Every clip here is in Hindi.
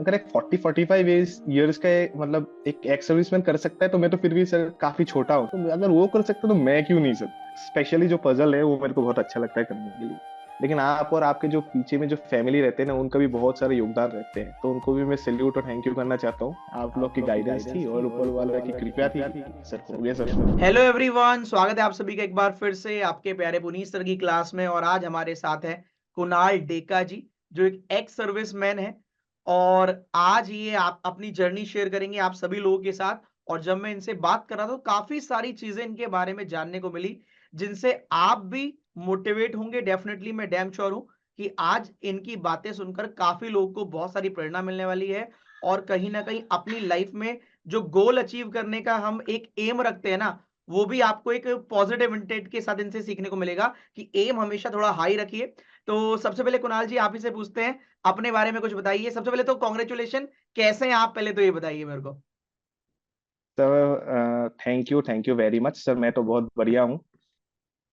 अगर एक 40-45 ईयर्स का मतलब एक एक्स सर्विसमैन कर सकता है तो मैं तो फिर भी सर काफी छोटा हूँ, तो अगर वो कर सकता है तो मैं क्यों नहीं सर। स्पेशली जो पजल है वो मेरे को बहुत अच्छा लगता है करने के लिए। लेकिन आप और आपके जो पीछे में जो फैमिली रहते हैं ना, उनका भी बहुत सारे योगदान रहते हैं, तो उनको भी मैं सैल्यूट और थैंक यू करना चाहता हूँ। आप लोग की गाइडेंस थी और ऊपर वाला की कृपया थी, सर हो गया सर। हेलो एवरीवन, स्वागत है आप सभी का एक बार फिर से आपके प्यारे पुनीत सर की क्लास में। और आज हमारे साथ है कुणाल डेका जी, जो एक एक्स सर्विसमैन है। और आज ये आप अपनी जर्नी शेयर करेंगे आप सभी लोगों के साथ। और जब मैं इनसे बात कर रहा था तो काफी सारी चीजें इनके बारे में जानने को मिली, जिनसे आप भी मोटिवेट होंगे। डेफिनेटली मैं डैम श्योर हूं कि आज इनकी बातें सुनकर काफी लोगों को बहुत सारी प्रेरणा मिलने वाली है। और कहीं ना कहीं अपनी लाइफ में जो गोल अचीव करने का हम एक एम रखते हैं ना, वो भी आपको एक पॉजिटिव इंटेंट के साथ इनसे सीखने को मिलेगा कि एम हमेशा थोड़ा हाई रखिए। तो सबसे पहले कुणाल जी, आप ही से पूछते हैं, अपने बारे में कुछ बताइए। सबसे पहले तो कॉन्ग्रेचुलेशन, कैसे हैं आप, पहले तो ये बताइए मेरे को। Sir thank you very much sir, मैं तो बहुत बढ़िया हूँ।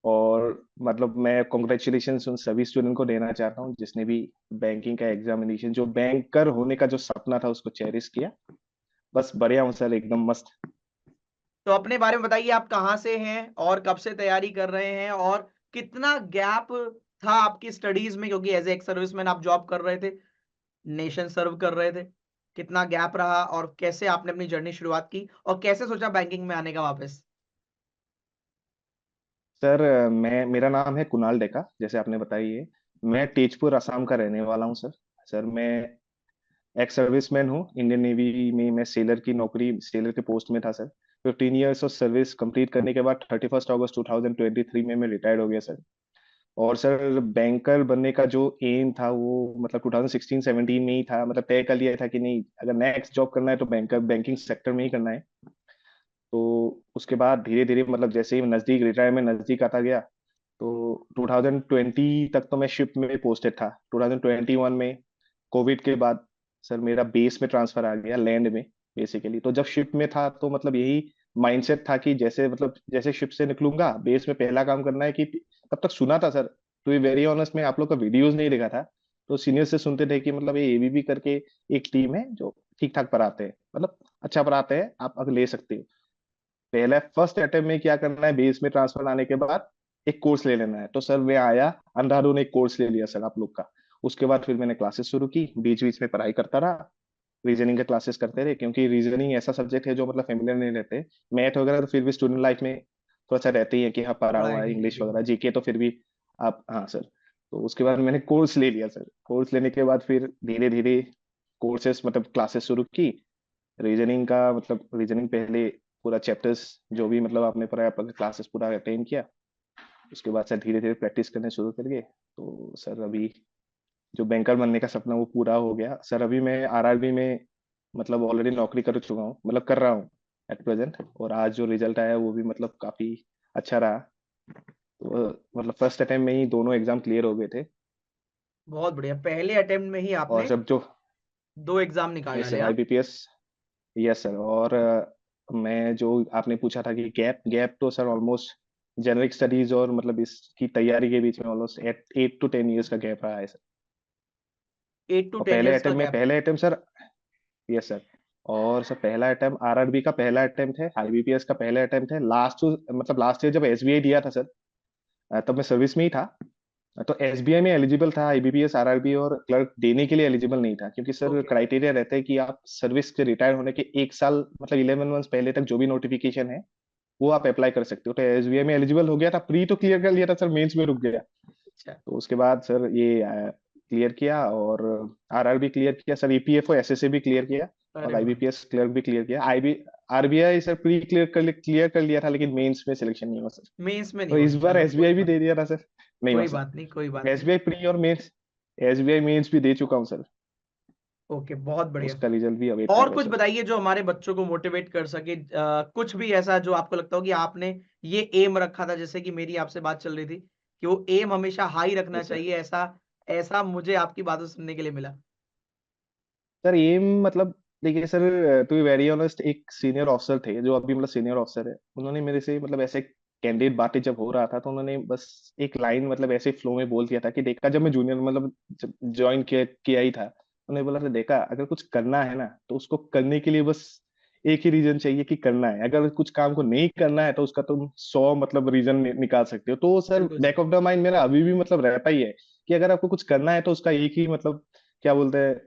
और मतलब मैं कॉन्ग्रेचुलेशन उन सभी स्टूडेंट को देना चाहता हूँ जिसने भी बैंकिंग का एग्जामिनेशन, जो बैंकर होने का जो सपना था उसको चेरिश किया। बस बढ़िया हूँ सर, एकदम मस्त। तो अपने बारे में बताइए, आप कहाँ से हैं और कब से तैयारी कर रहे हैं, और कितना गैप था आपकी स्टडीज में, क्योंकि एज ए एक्स सर्विसमैन आप जॉब कर रहे थे, नेशन सर्व कर रहे थे। कितना गैप रहा और कैसे आपने अपनी जर्नी शुरुआत की और कैसे सोचा बैंकिंग में आने का वापस। सर मैं मेरा नाम है कुणाल डेका, जैसे आपने बताई है। मैं तेजपुर असम का रहने वाला हूँ सर। सर मैं एक्स सर्विसमैन हूँ, इंडियन नेवी में मैं सेलर के पोस्ट में था sir. 15 years of service complete करने के बाद 31 अगस्त 2023 में मैं रिटायर्ड हो गया सर। और सर बैंकर बनने का जो एम था वो मतलब 2016-17 में ही था, मतलब तय कर लिया था कि नहीं, अगर नेक्स्ट जॉब करना है तो बैंकिंग सेक्टर में ही करना है। तो उसके बाद धीरे धीरे मतलब जैसे ही नजदीक रिटायरमेंट नजदीक आता गया, तो 2020 तक तो मैं शिफ्ट में पोस्टेड था। 2021 में कोविड के बाद सर मेरा बेस में ट्रांसफर आ गया, लैंड में बेसिकली। तो जब शिफ्ट में था तो मतलब यही माइंडसेट था कि जैसे मतलब जैसे शिफ्ट से निकलूंगा बेस में पहला काम करना है कि तब तक सुना था sir, to be very honest में आप लोग का वीडियोस नहीं देखा था। तो सीनियर से सुनते थे कि मतलब ये एबीबी करके एक टीम है जो ठीक ठाक पढ़ाते हैं, मतलब अच्छा पढ़ाते हैं, आप अगर ले सकते हो। पहले फर्स्ट अटेम्प्ट में क्या करना है, बेस में ट्रांसफर आने के बाद एक कोर्स ले लेना है। तो सर मैं आया, अंधाधुन ने एक कोर्स ले लिया सर आप लोग का। उसके बाद फिर मैंने क्लासेस शुरू की, बीच बीच में पढ़ाई करता रहा। रीजनिंग के क्लासेस करते रहे, क्योंकि रीजनिंग ऐसा सब्जेक्ट है जो मतलब फेमिलियर नहीं रहते। मैथ वगैरह तो फिर भी स्टूडेंट लाइफ में थोड़ा सा रहते ही है कि हाँ पढ़ा थोड़ा हुआ है, आइडेंटिटी इंग्लिश दिख वगैरह रहा है। जीके तो फिर भी आप, हाँ सर। तो उसके बाद मैंने कोर्स ले लिया सर। कोर्स लेने के बाद फिर धीरे धीरे कोर्सेस मतलब क्लासेस शुरू की। रीजनिंग का मतलब रीजनिंग पहले पूरा चैप्टर्स जो भी मतलब आपने पढ़ा है क्लासेस पूरा अटेंड किया। उसके बाद सर धीरे धीरे प्रैक्टिस करने शुरू कर गए। तो सर अभी जो बैंकर बनने का सपना वो पूरा हो गया सर। अभी मैं आरआरबी में मतलब ऑलरेडी नौकरी कर चुका हूँ, मतलब कर रहा हूँ एट प्रेजेंट। और आज जो रिजल्ट आया वो भी मतलब काफी अच्छा रहा। तो मतलब फर्स्ट अटेम्प्ट में ही दोनों एग्जाम क्लियर हो गए थे। बहुत बढ़िया, पहले अटेम्प्ट में ही और आपने सब जो, दो एग्जाम निकाल यस डाले। सर हाँ, आईबीपीएस, यस सर। और मैं जो आपने पूछा था कि गैप गैप तो सर ऑलमोस्ट जेनरिक स्टडीज और मतलब इसकी तैयारी के बीच में ऑलमोस्ट 8 to 10 ईयर्स का गैप रहा है सर। 8 to 10 ईयर्स का गैप। पहले अटेम्प्ट सर, यस सर। और सर पहला अटेम्प्ट आरआरबी का पहला अटेम्प्ट है, आईबीपीएस का पहला अटेम्प्ट है। मतलब लास्ट ईयर जब एसबीआई दिया था सर, तब मैं सर्विस में ही था। तो एसबीआई में एलिजिबल था, आईबीपीएस आरआरबी और क्लर्क देने के लिए एलिजिबल नहीं था, क्योंकि सर ओके। क्राइटेरिया रहता है कि आप सर्विस से रिटायर होने के 1 साल मतलब 11 मंथ्स पहले तक जो भी नोटिफिकेशन है वो आप अप्लाई कर सकते हो। तो एसबीआई में एलिजिबल हो गया था, प्री तो क्लियर कर लिया था सर, मेंस में रुक गया। अच्छा। तो उसके बाद सर ये क्लियर किया, और आरआरबी क्लियर किया सर, ईपीएफओ एसएससी भी क्लियर किया, और अरे वाह। आईबीपीएस क्लर्क भी क्लियर किया। IB RBI sir pre clear कर लिया था, लेकिन मेंस में सिलेक्शन नहीं हुआ सर। मेंस में नहीं तो हुआ, इस बार चलो कोई एसबीआई भी बात दे नहीं। दिया था सर, नहीं हुआ कोई सर। बात नहीं, कोई बात नहीं। एसबीआई प्री और मेंस, एसबीआई मेंस भी दे चुका हूँ सर। ओके, बहुत बढ़िया। उसका रिजल्ट भी अवेट कर और रहे हैं कुछ सर। बताइए जो हमारे बच्चों को मोटिवेट कर सके, कुछ भी ऐसा जो आपको लगता हो कि आपने ये एम रखा था, जैसे कि मेरी आपसे बात चल रही थी कि वो एम हमेशा हाई रखना यस सर। चाहिए, ऐसा ऐसा मुझे आपकी बातों से सुनने के लिए मिला। सर ये मतलब देखिए sir, to be very honest, एक सीनियर ऑफिसर थे जो अभी मतलब सीनियर ऑफिसर है, उन्होंने मेरे से मतलब ऐसे कैंडिडेट बातें जब हो रहा था तो उन्होंने बस एक लाइन मतलब ऐसे फ्लो में बोल दिया था कि देखा, जब मैं जूनियर मतलब ज्वाइन किया ही था, उन्होंने बोला था, देखा अगर कुछ करना है ना तो उसको करने के लिए बस एक ही रीजन चाहिए कि करना है। अगर कुछ काम को नहीं करना है तो उसका तुम 100 मतलब रीजन निकाल सकते हो। तो सर बिल्कुल बैक सही। ऑफ द माइंड मेरा अभी भी मतलब रहता ही है कि अगर आपको कुछ करना है तो उसका एक ही मतलब क्या बोलते हैं,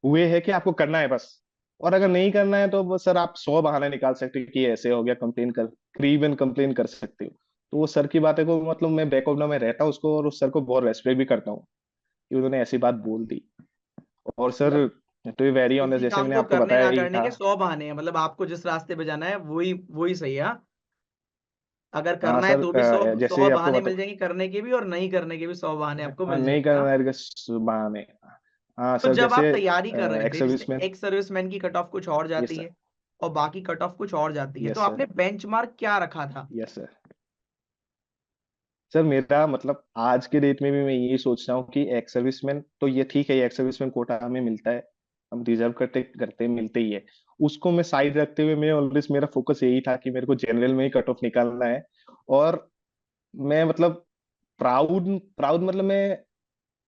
वे है कि आपको करना है बस। और अगर नहीं करना है तो बस सर आप 100 बहाने निकाल सकते हो कि ऐसे हो गया, कंप्लेन कर, इवन कंप्लेन कर सकते हो। तो वो सर की बातें को मतलब मैं बैक ऑफ द में रहता हूँ उसको, और उस सर को बहुत रेस्पेक्ट भी करता हूँ कि उन्होंने ऐसी बात बोल दी। और सर मतलब टू बी वेरी ऑनेस्ट, किसी जैसे काम मैंने को आपको करने बताया ना ही करने था। के 100 बहाने हैं, मतलब आपको जिस रास्ते पे जाना है वही वही सही है, हाँ? अगर हाँ करना है सर, तो भी सौ जैसे सौ आपको बहाने बता, मिल जाएंगे करने के भी, और नहीं करने के भी 100 बहाने आपको मिल नहीं जाएंगे, हाँ? करना है बहाने। हाँ तो सर, जब आप जैसे तैयारी कर रहे एक्स थे, जैसे सर्विसमैन। एक्स सर्विसमैन की कट ऑफ कुछ और यस जाती सर। है और बाकी कट ऑफ कुछ और जाती है, तो यस सर। आपने बेंचमार्क क्या रखा था? Yes sir. सर मेरा मतलब आज के डेट में भी मैं यही सोच रहा हूँ कि एक्स सर्विसमैन तो ये ठीक है, एक्स सर्विसमैन कोटा हमें मिलता है, हम रिजर्व करते करते मिलते ही है। उसको मैं साइड रखते हुए, मैं ऑलवेज मेरा फोकस यही था कि मेरे को जनरल में ही कट ऑफ निकालना है। और मैं मतलब प्राउड प्राउड मतलब मैं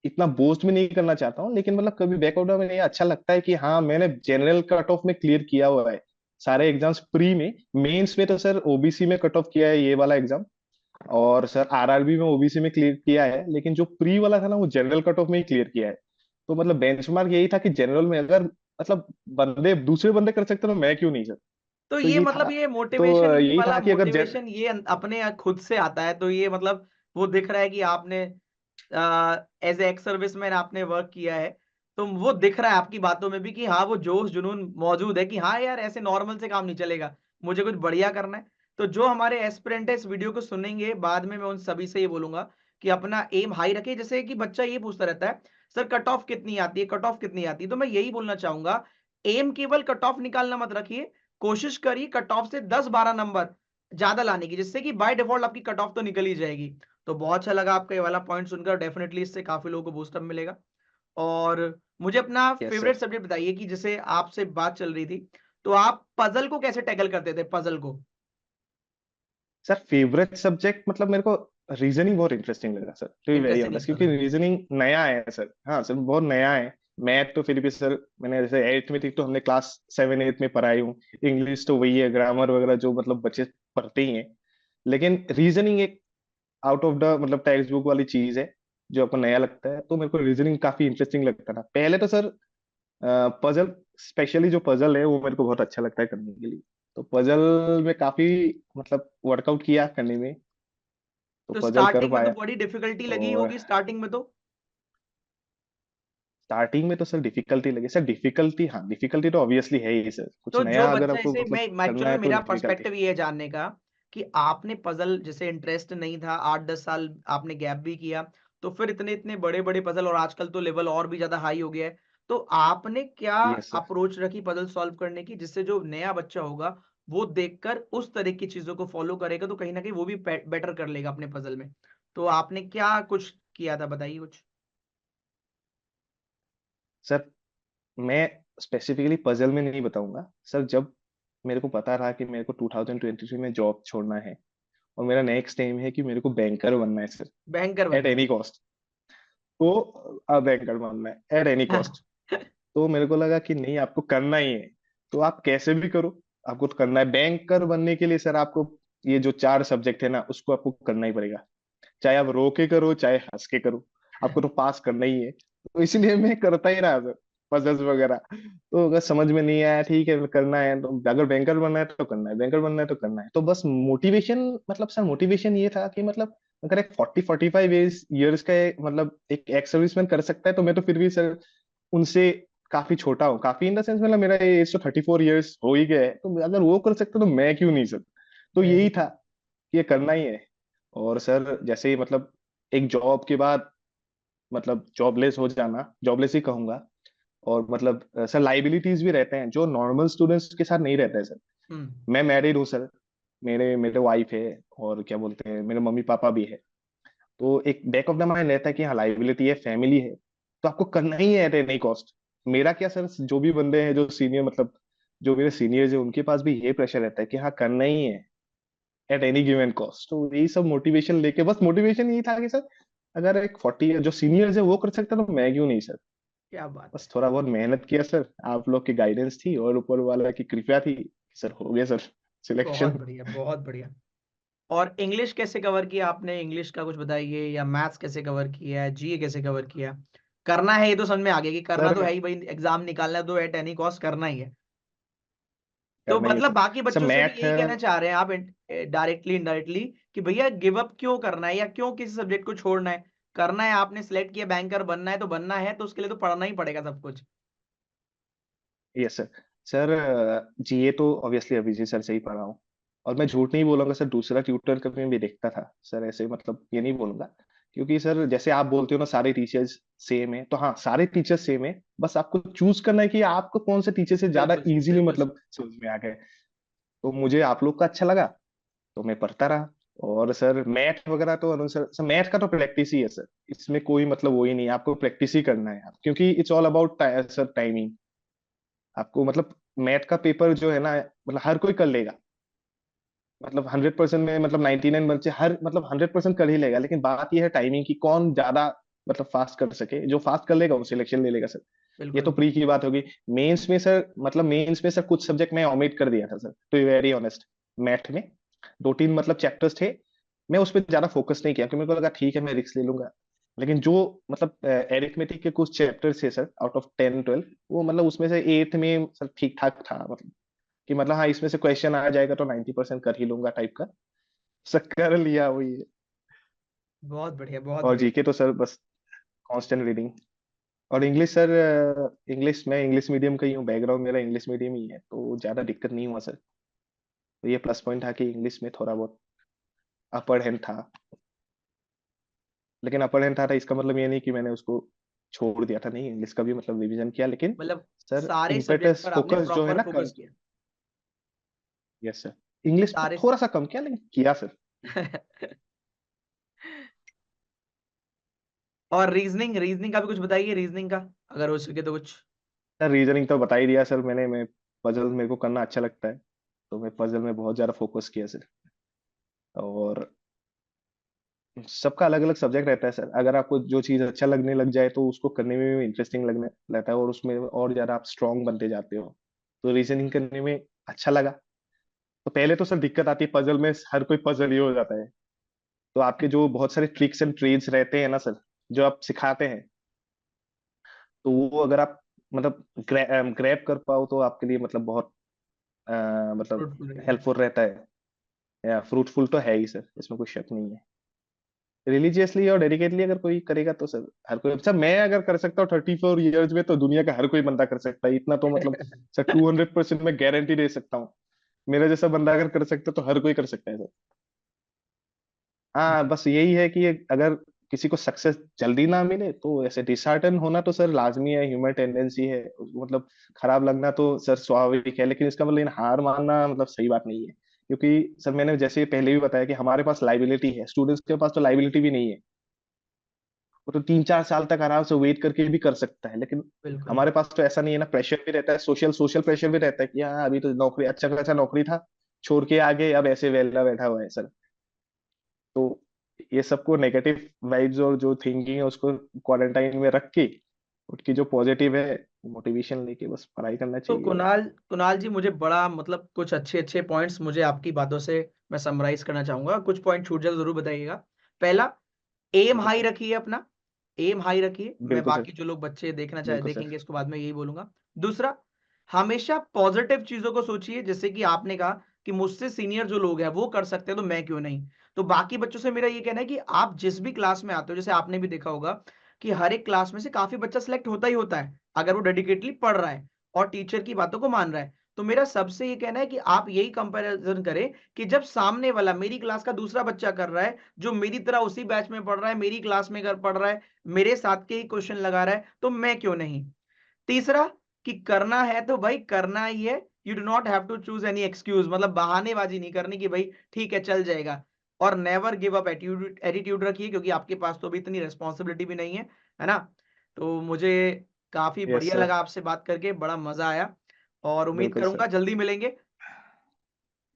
इतना बोस्ट भी नहीं करना चाहता हूँ, लेकिन मतलब कभी बैकआउट में ये अच्छा लगता है कि हाँ मैंने जनरल कट ऑफ में क्लियर किया हुआ है सारे एग्जाम्स प्री में। मेंस में तो सर ओबीसी में कट ऑफ किया है ये वाला एग्जाम, और सर आरआरबी में ओबीसी में क्लियर किया है, लेकिन जो प्री वाला था ना वो जनरल कट ऑफ में ही क्लियर किया है। तो मतलब बेंचमार्क यही था कि जनरल में अगर मतलब बंदे दूसरे बंदे कर सकते तो मैं क्यों नहीं सर। तो तो ये ये मतलब था। ये तो मोटिवेशन यही वाला था कि अगर मोटिवेशन ये अपने खुद से आता है, तो ये मतलब वो दिख रहा है कि आपने एज ए एक्स सर्विसमैन आपने वर्क किया है, तो वो दिख रहा है आपकी बातों में भी कि हाँ वो जोश जुनून मौजूद है कि हाँ यार ऐसे नॉर्मल से काम नहीं चलेगा, मुझे कुछ बढ़िया करना है। तो जो हमारे एस्पिरेंट है इस वीडियो को सुनेंगे बाद में, मैं उन सभी से ये बोलूंगा कि अपना एम हाई रखे। जैसे कि बच्चा ये पूछता रहता है, सर कट ऑफ कितनी आती है, कट ऑफ कितनी आती है, तो मैं यही बोलना चाहूंगा, एम केवल कट ऑफ निकालना मत रखिए, कोशिश करिए कट ऑफ से 10-12 नंबर ज्यादा लाने की, जिससे कि बाय डिफॉल्ट आपकी कट ऑफ तो निकल ही जाएगी। तो बहुत अच्छा लगा आपका ये वाला पॉइंट सुनकर, डेफिनेटली इससे काफी लोगों को बूस्टअप मिलेगा। और मुझे अपना यस फेवरेट सर। सब्जेक्ट बताइए कि जैसे आपसे बात चल रही थी, तो आप पजल को कैसे टैकल करते थे, पजल को? सर फेवरेट सब्जेक्ट मतलब मेरे को रीजनिंग बहुत इंटरेस्टिंग लगा sir, to be very interesting honest, लगता क्योंकि था? रीजनिंग नया है सर। हाँ सर बहुत नया है। मैथ तो फिर भी सर मैंने जैसे एट्थ में थी तो हमने क्लास 7 8 में पढ़ाई हूँ। इंग्लिश तो वही है, ग्रामर वगैरह जो मतलब बच्चे पढ़ते ही हैं। लेकिन रीजनिंग एक आउट ऑफ द मतलब टेक्स्ट बुक वाली चीज है जो आपको नया लगता है। तो मेरे को रीजनिंग काफी इंटरेस्टिंग लगता था पहले तो सर। पजल, स्पेशली जो पजल है वो मेरे को बहुत अच्छा लगता है करने के लिए। तो पजल में काफी मतलब वर्कआउट किया करने में, तो तो पजल कर स्टार्टिंग में तो पाया। बड़ी डिफिकल्टी लगी और होगी स्टार्टिंग में तो? स्टार्टिंग में तो सर डिफिकल्टी लगी सर, डिफिकल्टी हाँ डिफिकल्टी तो ऑब्वियसली है ही सर, कुछ तो जो नया अगर बच्चा, आपको जैसे मतलब मैं करना एक्चुअल में है तो मेरा डिफिकल्टी। पर्सपेक्टिव ये है जानने का कि आपने पजल, जैसे इंटरेस्ट नहीं था, 8-10 साल आपने गैप भी किया, तो फिर इतने इतने बड़े बड़े पजल, और आजकल तो लेवल और भी ज्यादा हाई हो गया है, तो आपने क्या यस सर। अप्रोच रखी पजल सॉल्व करने की, जिससे जो नया बच्चा होगा वो देखकर उस तरह की चीजों को फॉलो करेगा, तो कहीं ना कहीं वो भी बेटर कर लेगा अपने पजल में? तो आपने क्या कुछ किया था, बताइए कुछ। सर मैं स्पेसिफिकली पजल में नहीं बताऊंगा सर। जब मेरे को पता रहा कि मेरे को 2023 में जॉब छोड़ना है और मेरा नेक्स्ट एम है कि मेरे को बैंकर बनना है सर, बैंकर एट बनना एनी कॉस्ट। तो बैंकर बनना है एट एनी है? कॉस्ट। तो मेरे को लगा कि नहीं आपको करना ही है, तो आप कैसे भी करो, आपको तो करना है। बैंकर बनने के लिए सर आपको ये जो 4 सब्जेक्ट है ना उसको आपको करना ही पड़ेगा, चाहे आप रो के करो चाहे हंस के करो, आपको तो पास करना ही है। तो इसलिए मैं करता ही रहा सर पजल्स वगैरह। तो अगर समझ में नहीं आया ठीक है करना है, तो अगर बैंकर बनना है तो करना है, बैंकर बनना है तो करना है। तो बस मोटिवेशन मतलब सर मोटिवेशन ये था कि मतलब अगर एक 40 45 ईयर्स का मतलब एक एक्स सर्विसमैन कर सकता है तो मैं तो फिर भी सर उनसे काफी छोटा हूँ, काफी इन द सेंस मतलब मेरा एज तो 34 ईयर्स हो ही गया है। तो अगर वो कर सकते तो मैं क्यों नहीं सर। तो वेरी यही था कि ये करना ही है। और सर जैसे ही मतलब एक जॉब के बाद मतलब जॉबलेस हो जाना, जॉबलेस ही कहूंगा। और मतलब सर लाइबिलिटीज भी रहते हैं जो नॉर्मल स्टूडेंट्स के साथ नहीं रहते हैं सर। हम्म। मैं मैरिड हूँ सर, मेरे मेरे वाइफ है, और क्या बोलते हैं मेरे मम्मी पापा भी है। तो एक बैक ऑफ द माइंड रहता है कि हाँ लाइबिलिटी है, फैमिली है, तो आपको करना ही है एट एनी कॉस्ट। मेरा क्या सर, जो भी बंदे हैं जो सीनियर मतलब जो मेरे सीनियर्स है उनके पास भी ये प्रेशर रहता है कि हाँ करना ही है एट एनी गिवन कॉस्ट। तो यही सब मोटिवेशन लेके, बस मोटिवेशन यही था कि सर अगर एक 40 जो सीनियर्स है वो कर सकता है तो मैं क्यों नहीं सर। क्या बात है। बस थोड़ा बहुत मेहनत किया सर, आप लोग की गाइडेंस थी और ऊपर वाला की कृपया थी, सर हो गया सर बहुत सिलेक्शन। बढ़िया, बहुत बढ़िया। और इंग्लिश कैसे कवर किया आपने? इंग्लिश का कुछ बताइए, या मैथ्स कैसे कवर किया है, जीए कैसे कवर किया? करना है ये तो समझ में आ गया कि करना सर तो है ही भाई, एग्जाम निकालना है तो एट एनी कॉस्ट करना ही है। तो करना ही है मतलब सर। बाकी सर बच्चों से भी मैथ यही कहना चाह रहे हैं आप डायरेक्टली इनडायरेक्टली कि भैया गिव अप क्यों करना है, या क्यों किसी सब्जेक्ट को छोड़ना है? करना है, आपने सिलेक्ट किया बैंकर बनना है तो बनना है, तो उसके लिए तो पढ़ना ही पड़ेगा सब कुछ। Yes sir. सर जीए तो ऑब्वियसली अभिजीत सर से ही पढ़ा हूँ। और मैं झूठ नहीं बोलूंगा सर, दूसरा ट्यूटर कभी भी देखता था सर, ऐसे मतलब ये नहीं बोलूंगा। क्योंकि सर जैसे आप बोलते हो ना सारे टीचर्स सेम है, तो हाँ सारे टीचर्स सेम है, बस आपको चूज करना है कि आपको कौन से टीचर से ज्यादा बिल्कुल सही, इजीली बिल्कुल सही। मतलब समझ में आ गए। तो मुझे आप लोग का अच्छा लगा, तो मैं पढ़ता रहा। और सर मैथ वगैरह तो अनुसार सर मैथ का तो प्रैक्टिस ही है सर, इसमें कोई मतलब वो ही नहीं है, आपको प्रैक्टिस ही करना है क्योंकि it's all about sir timing. आपको मतलब मैथ का पेपर जो है ना, मतलब हर कोई कर लेगा, मतलब 100% में मतलब 99 बच्चे हर मतलब 100% कर ही लेगा, लेकिन बात यह है टाइमिंग की, कौन ज्यादा मतलब फास्ट कर सके, जो फास्ट कर लेगा वो सिलेक्शन ले लेगा सर। ये तो बिल्कुल। प्री की बात होगी। मेंस में सर मतलब मेंस में सर कुछ सब्जेक्ट मैं ओमिट कर दिया था sir, to be very honest. Math में दो तीन मतलब चैप्टर्स थे, मैं उस पर ज्यादा फोकस नहीं किया क्योंकि मेरे को लगा ठीक है मैं रिस्क ले लूंगा। लेकिन जो मतलब एरिथमेटिक के कुछ चैप्टर्स थे सर आउट ऑफ 10-12, वो मतलब उसमें से एथ में सर ठीक ठाक था, मतलब कि मतलब हाँ इसमें से क्वेश्चन आ जाएगा तो 90% कर ही लूंगा टाइप का, सर कर लिया वही। बहुत बढ़िया, बहुत और बढ़िया। जीके तो सर बस कांस्टेंट रीडिंग। और इंग्लिश सर, इंग्लिश मैं इंग्लिश मीडियम का ही हूँ, बैकग्राउंड मेरा इंग्लिश मीडियम ही है, तो ज्यादा दिक्कत नहीं हुआ सर। तो ये प्लस पॉइंट था कि इंग्लिश में थोड़ा बहुत अपर हैंड था। लेकिन अपर हैंड था इसका मतलब ये नहीं कि मैंने उसको छोड़ दिया था, नहीं इंग्लिश का भी मतलब रिवीजन किया, लेकिन मतलब सर सारे सब्जेक्ट इम्पेटस पर आपने फोकस जो है प्रॉपर ना कम। फोकस किया। Yes sir. इंग्लिश पर सारे थोड़ा सा कम किया लेकिन किया सर। और रीजनिंग, रीजनिंग का भी कुछ बताइए, रीजनिंग का अगर हो सके तो कुछ। सर रीजनिंग तो बता ही दिया सर मैंने, मैं पजल मेरे को करना अच्छा लगता है, तो मैं पजल में बहुत ज्यादा फोकस किया सर। और सबका अलग अलग सब्जेक्ट रहता है सर, अगर आपको जो चीज अच्छा लगने लग जाए तो उसको करने में भी इंटरेस्टिंग लगने लगता है और उसमें और ज्यादा आप स्ट्रांग बनते जाते हो। तो रीजनिंग करने में अच्छा लगा। तो पहले तो सर दिक्कत आती है पजल में, हर कोई पजल ही हो जाता है। तो आपके जो बहुत सारे ट्रिक्स एंड ट्रेड्स रहते हैं ना सर, जो आप सिखाते हैं, तो वो अगर आप मतलब ग्रैब कर पाओ तो आपके लिए मतलब बहुत मतलब फ्रूटफुल रहेगा। हेल्पफुल रहता है। या फ्रूटफुल तो है ही सर, इसमें कोई शक नहीं है। रिलीजियसली और डेडिकेटली अगर कोई करेगा तो सर हर कोई, अच्छा मैं अगर कर सकता हूँ 34 ईयर्स में, तो दुनिया का हर कोई बंदा कर सकता है, इतना तो मतलब सर 200% मैं गारंटी दे सकता हूँ। मेरा जैसा बंदा अगर कर सकता है तो हर कोई कर सकता है सर। हाँ बस यही है कि अगर किसी को सक्सेस जल्दी ना मिले तो ऐसे डिसहार्टन होना तो सर लाजमी है, ह्यूमन टेंडेंसी है, मतलब खराब लगना तो सर स्वाभाविक है, लेकिन इसका मतलब हार मानना मतलब सही बात नहीं है। क्योंकि सर मैंने जैसे पहले भी बताया कि हमारे पास लाइबिलिटी है, स्टूडेंट्स के पास तो लाइबिलिटी भी नहीं है। वो तो 3-4 साल तक आराम से वेट करके भी कर सकता है, लेकिन बिल्कुल। हमारे पास तो ऐसा नहीं है ना, प्रेशर भी रहता है, सोशल सोशल प्रेशर भी रहता है कि हाँ अभी तो नौकरी अच्छा खासा नौकरी था, छोड़ के आगे अब ऐसे वेला बैठा हुआ है सर। तो ये सबको नेगेटिव वाइब्स और जो थिंकिंग है उसको क्वारंटाइन में रख के, उसकी जो पॉजिटिव है मोटिवेशन लेके बस पढ़ाई करना तो चाहिए और। कुणाल, कुणाल जी मुझे बड़ा मतलब कुछ अच्छे अच्छे पॉइंट्स मुझे आपकी बातों से मैं समराइज करना चाहूंगा, कुछ पॉइंट छूट जाए तो जरूर बताइएगा। पहला, एम बिल्कुल हाई सर। रखिए अपना, एम हाई रखिए। मैं बिल्कुल बाकी सर। जो लोग बच्चे देखना चाहे बिल्कुल सर। देखेंगे इसको बाद में यही बोलूंगा। दूसरा, हमेशा पॉजिटिव चीजों को सोचिए, जैसे कि आपने कहा कि मुझसे सीनियर जो लोग हैं वो कर सकते हैं तो मैं क्यों नहीं। तो बाकी बच्चों से मेरा ये कहना है कि आप जिस भी क्लास में आते हो, जैसे आपने भी देखा होगा कि हर एक क्लास में से काफी बच्चा सिलेक्ट होता ही होता है अगर वो डेडिकेटली पढ़ रहा है और टीचर की बातों को मान रहा है। तो मेरा सबसे ये कहना है कि आप यही कंपैरिजन करें कि जब सामने वाला मेरी क्लास का दूसरा बच्चा कर रहा है, जो मेरी तरह उसी बैच में पढ़ रहा है, मेरी क्लास में कर पढ़ रहा है, मेरे साथ के ही क्वेश्चन लगा रहा है, तो मैं क्यों नहीं। तीसरा, कि करना है तो भाई करना ही है। You do not have to choose any excuse, मतलब बहानेबाजी नहीं करनी कि भाई ठीक है चल जाएगा। और never give up attitude, attitude रखिए, क्योंकि आपके पास तो अभी इतनी रिस्पॉन्सिबिलिटी भी नहीं है ना। तो मुझे काफी यस बढ़िया सर। लगा आपसे बात करके, बड़ा मजा आया, और उम्मीद बिल्कुल करूंगा सर। जल्दी मिलेंगे।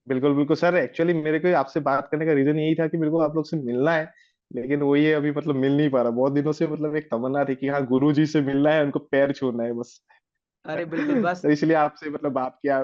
बिल्कुल बिल्कुल सर, एक्चुअली मेरे को आपसे बात करने का रीजन यही था कि मेरे को आप लोग से मिलना है। लेकिन वही है, अभी मतलब मिल नहीं पा रहा बहुत दिनों से, मतलब एक तमन्ना थी कि हाँ गुरु जी से मिलना है, उनको पैर छूना है बस। अरे बिल्कुल, बस तो इसलिए आपसे मतलब बात किया।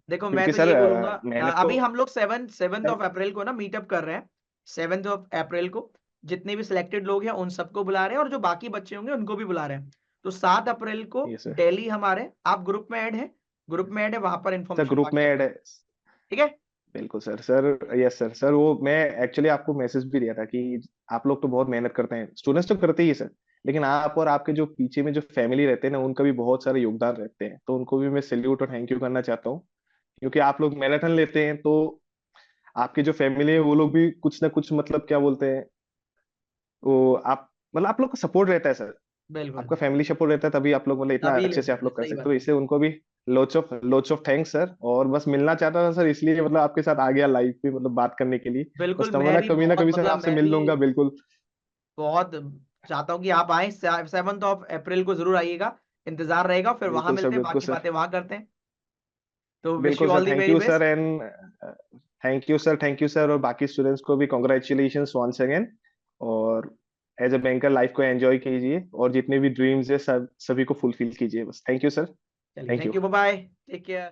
देखो मैं क्योंकि तो सर यही बोलूंगा। मेहनत तो अभी हम लोग सेवेंथ सर। ऑफ अप्रैल को ना मीटअप कर रहे हैं। 7 ऑफ अप्रैल को जितने भी सिलेक्टेड लोग हैं उन सबको बुला रहे हैं, और जो बाकी बच्चे होंगे उनको भी बुला रहे हैं। तो 7 अप्रैल को ये सर। दिल्ली हमारे, आप ग्रुप में ऐड है, ग्रुप में ऐड है, वहां पर सर इन्फॉर्मेशन ग्रुप में बाकी ऐड आपको। है। ठीक है। बिल्कुल sir. Sir yes sir. Sir वो मैं एक्चुअली आपको मैसेज भी दिया था कि आप लोग तो बहुत मेहनत करते हैं, स्टूडेंट्स तो करते ही है सर, लेकिन आप और आपके जो पीछे में जो फैमिली रहते हैं ना, उनका भी बहुत सारा योगदान रहते हैं, तो उनको भी मैं सैल्यूट और थैंक यू करना चाहता हूँ। क्योंकि आप लोग मैराथन लेते हैं तो आपकी जो फैमिली है वो लोग भी कुछ ना कुछ मतलब क्या बोलते हैं, वो आप मतलब आप लोग का सपोर्ट रहता है सर। बिल्कुल। आपका फैमिली सपोर्ट रहता है तभी आप लोग मतलब इतना तभी ले अच्छे से आप सकते हैं, लोग कर सही सकते बात हो, है। इससे उनको भी लोच ऑफ थैंक्स सर। और बस मिलना चाहता था सर, इसलिए मतलब आपके साथ आ गया लाइव पे मतलब बात करने के लिए। बस बिल्कुल, मैं तमन्ना भी कभी ना बहुत कभी सर मतलब आपसे मैं मिल भी लूंगा बिल्कुल। बहुत चाहता हूँ कि आप आए। 7 अप्रैल को जरूर आइएगा, इंतजार रहेगा, फिर वहां बिल्कुल सर, मिलते हैं, बिल्कुल बाकी सर। बातें वहां करते हैं। तो विश बिल्कुल you sir, all the thank very you sir. Best. And thank you sir, thank you sir, और बाकी स्टूडेंट्स को भी कॉन्ग्रेचुलेशन वंस अगेन। और एज अ बैंकर लाइफ को एंजॉय कीजिए, और जितने भी ड्रीम्स है सब सभी को फुलफिल कीजिए, बस। Thank you sir. चलिए, thank thank you. You, bye bye, take care.